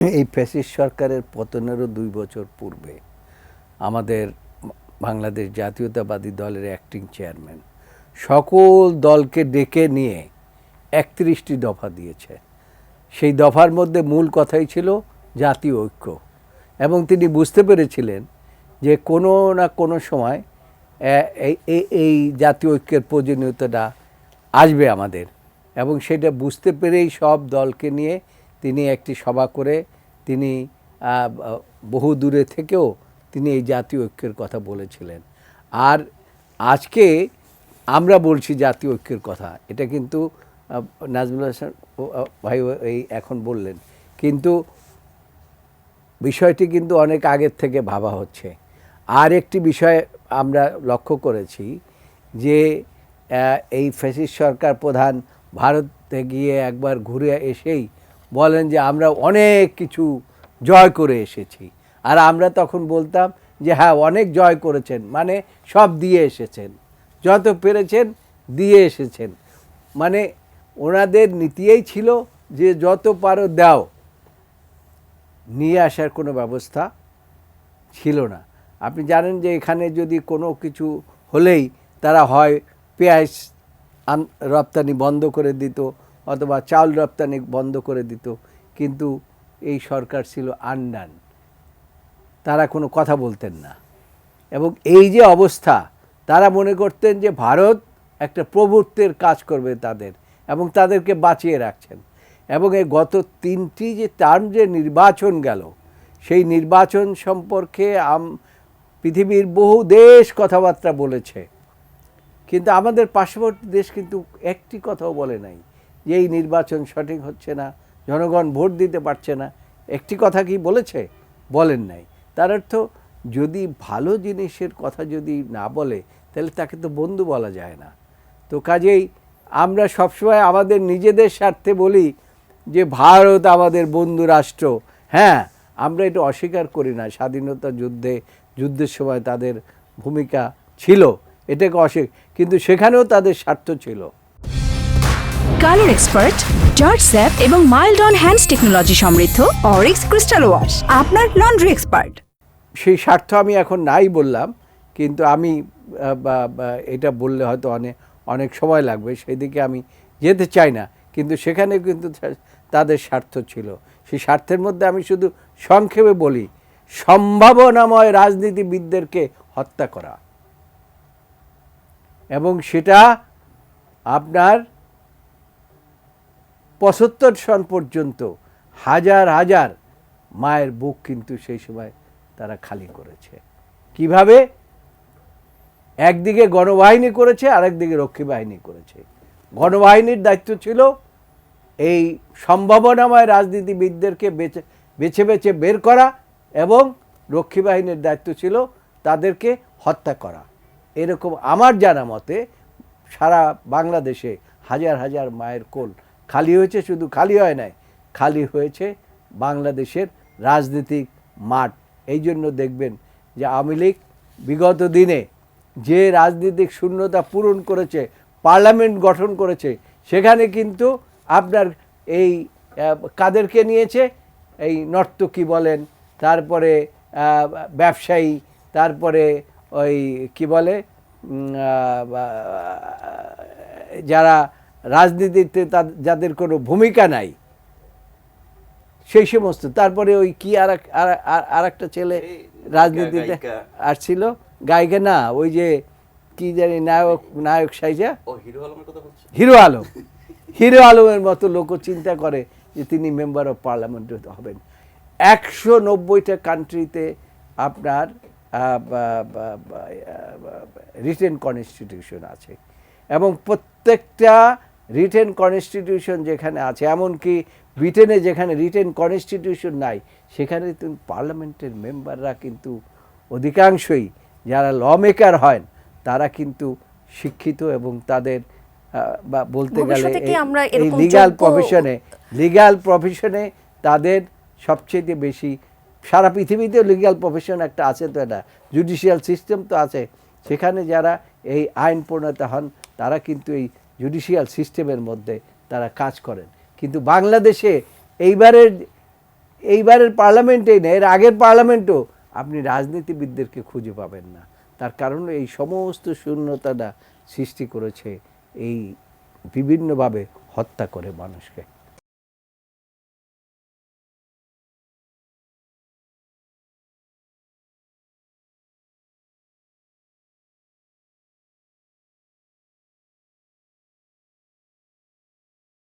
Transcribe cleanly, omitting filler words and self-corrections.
এই ফ্যাসিস্ট সরকারের পতনেরও ২ বছর পূর্বে আমাদের বাংলাদেশ জাতীয়তাবাদী দলের অ্যাক্টিং চেয়ারম্যান সকল দলকে ডেকে নিয়ে ৩১টি দফা দিয়েছে। সেই দফার মধ্যে মূল কথাই ছিল জাতীয় ঐক্য, এবং তিনি বুঝতে পেরেছিলেন যে কোনো না কোনো সময় এই জাতীয় ঐক্যের প্রয়োজনীয়তাটা আসবে আমাদের, এবং সেটা বুঝতে পেরেই সব দলকে নিয়ে তিনি একটি সভা করে তিনি বহু দূরে থেকেও তিনি এই জাতীয় ঐক্যের কথা বলেছিলেন। আর আজকে আমরা বলছি জাতীয় ঐক্যের কথা, এটা কিন্তু নাজমুল হাসান ভাই এই এখন বললেন, কিন্তু বিষয়টি কিন্তু অনেক আগের থেকে ভাবা হচ্ছে। আর একটি বিষয় আমরা লক্ষ্য করেছি যে এই ফ্যাসিস্ট সরকার প্রধান ভারতে গিয়ে একবার ঘুরে এসেই বলেন যে আমরা অনেক কিছু জয় করে এসেছি। আর আমরা তখন বলতাম যে হ্যাঁ, অনেক জয় করেছেন, মানে সব দিয়ে এসেছেন, যত পেরেছেন দিয়ে এসেছেন। মানে ওনাদের নীতিই ছিল যে যত পারো দাও, নিয়ে আসার কোনো ব্যবস্থা ছিল না। আপনি জানেন যে এখানে যদি কোনো কিছু হলেই তারা হয় পেঁয়াজ রপ্তানি বন্ধ করে দিত অথবা চাউল রপ্তানি বন্ধ করে দিত, কিন্তু এই সরকার ছিল আনডান, তারা কোনো কথা বলতেন না। এবং এই যে অবস্থা, তারা মনে করতেন যে ভারত একটা প্রভুত্বের কাজ করবে তাদের, এবং তাদেরকে বাঁচিয়ে রাখছেন। এবং এই গত 3টি যে টার্ম যে নির্বাচন গেল, সেই নির্বাচন সম্পর্কে পৃথিবীর বহু দেশ কথাবার্তা বলেছে, কিন্তু আমাদের পার্শ্ববর্তী দেশ কিন্তু একটি কথাও বলে নাই যে এই নির্বাচন সঠিক হচ্ছে না, জনগণ ভোট দিতে পারছে না। একটি কথা কি বলেছে? বলেন নাই। তার অর্থ যদি ভালো জিনিসের কথা যদি না বলে, তাহলে তাকে তো বন্ধু বলা যায় না। তো কাজেই আমরা সবসময় আমাদের নিজেদের স্বার্থে বলি যে ভারত আমাদের বন্ধু রাষ্ট্র। হ্যাঁ, আমরা এটা অস্বীকার করি না, স্বাধীনতা যুদ্ধের সময় তাদের ভূমিকা ছিল, এটাকে কিন্তু সেখানেও তাদের স্বার্থ ছিল। কালার এক্সপার্ট, জর্জ স্যাপ এবং মাইল্ড অন হ্যান্ডস টেকনোলজি সমৃদ্ধ অরিক্স ক্রিস্টাল ওয়াশ আপনার লন্ড্রি এক্সপার্ট। সেই স্বার্থ আমি এখন নাই বললাম, কিন্তু আমি এটা বললে হয়তো অনেক সময় লাগবে, সেই দিকে আমি যেতে চাই না। কিন্তু সেখানে কিন্তু তাদের স্বার্থ ছিল। সেই স্বার্থের মধ্যে আমি শুধু সংক্ষেপে বলি, সম্ভাবনাময় রাজনীতিবিদদেরকে হত্যা করা, এবং সেটা আপনার ৭৫ সন পর্যন্ত হাজার হাজার মায়ের বুক কিন্তু সেই সময় তারা খালি করেছে। কিভাবে? একদিকে গণবাহিনী করেছে, আরেকদিকে রক্ষী বাহিনী করেছে। গণবাহিনীর দায়িত্ব ছিল এই সম্ভাবনাময় রাজনীতিবিদদেরকে বেছে বেছে বের করা, এবং রক্ষী বাহিনীর দায়িত্ব ছিল তাদেরকে হত্যা করা। এরকম আমার জানা মতে সারা বাংলাদেশে হাজার হাজার মায়ের কোল খালি হয়েছে। শুধু খালি হয় নাই, খালি হয়েছে বাংলাদেশের রাজনৈতিক মাঠ। এই জন্য দেখবেন যে আওয়ামী লীগ বিগত দিনে যে রাজনৈতিক শূন্যতা পূরণ করেছে, পার্লামেন্ট গঠন করেছে, সেখানে কিন্তু আপনার এই কাদেরকে নিয়েছে? এই নর্তকী বলেন, তারপরে ব্যবসায়ী, তারপরে ওই কি বলে যারা রাজনীতিতে যাদের কোনো ভূমিকা নাই, সেই সমস্ত। তারপরে ওই কি আর একটা ছেলে রাজনীতিতে আসছিল, গায়িকা না, ওই যে কি জানি নায়ক সাইজা, হিরো আলমের মতো লোক চিন্তা করে যে তিনি মেম্বার অফ পার্লামেন্ট হবেন। ১৯০টা কান্ট্রিতে আপনার রিটেন কনস্টিটিউশন আছে, এবং প্রত্যেকটা রিটেন কনস্টিটিউশন যেখানে আছে, এমনকি ব্রিটেনে যেখানে রিটেন কনস্টিটিউশন নাই, সেখানে পার্লামেন্টের মেম্বাররা কিন্তু অধিকাংশই যারা ল মেকার হয়, তারা কিন্তু শিক্ষিত, এবং তাদের বা বলতে গেলে এই লিগ্যাল প্রফেশনে তাদের সবচেয়ে বেশি, সারা পৃথিবীতে লিগ্যাল প্রফেশন একটা আছে, তো এটা জুডিশিয়াল সিস্টেম তো আছে, সেখানে যারা এই আইন প্রণেতা হন তারা কিন্তু এই জুডিশিয়াল সিস্টেমের মধ্যে তারা কাজ করেন। কিন্তু বাংলাদেশে এইবারের এইবারের পার্লামেন্টেই না, এর আগের পার্লামেন্টও আপনি রাজনীতিবিদদেরকে খুঁজে পাবেন না। তার কারণ এই সমস্ত শূন্যতাটা সৃষ্টি করেছে এই বিভিন্নভাবে হত্যা করে মানুষকে।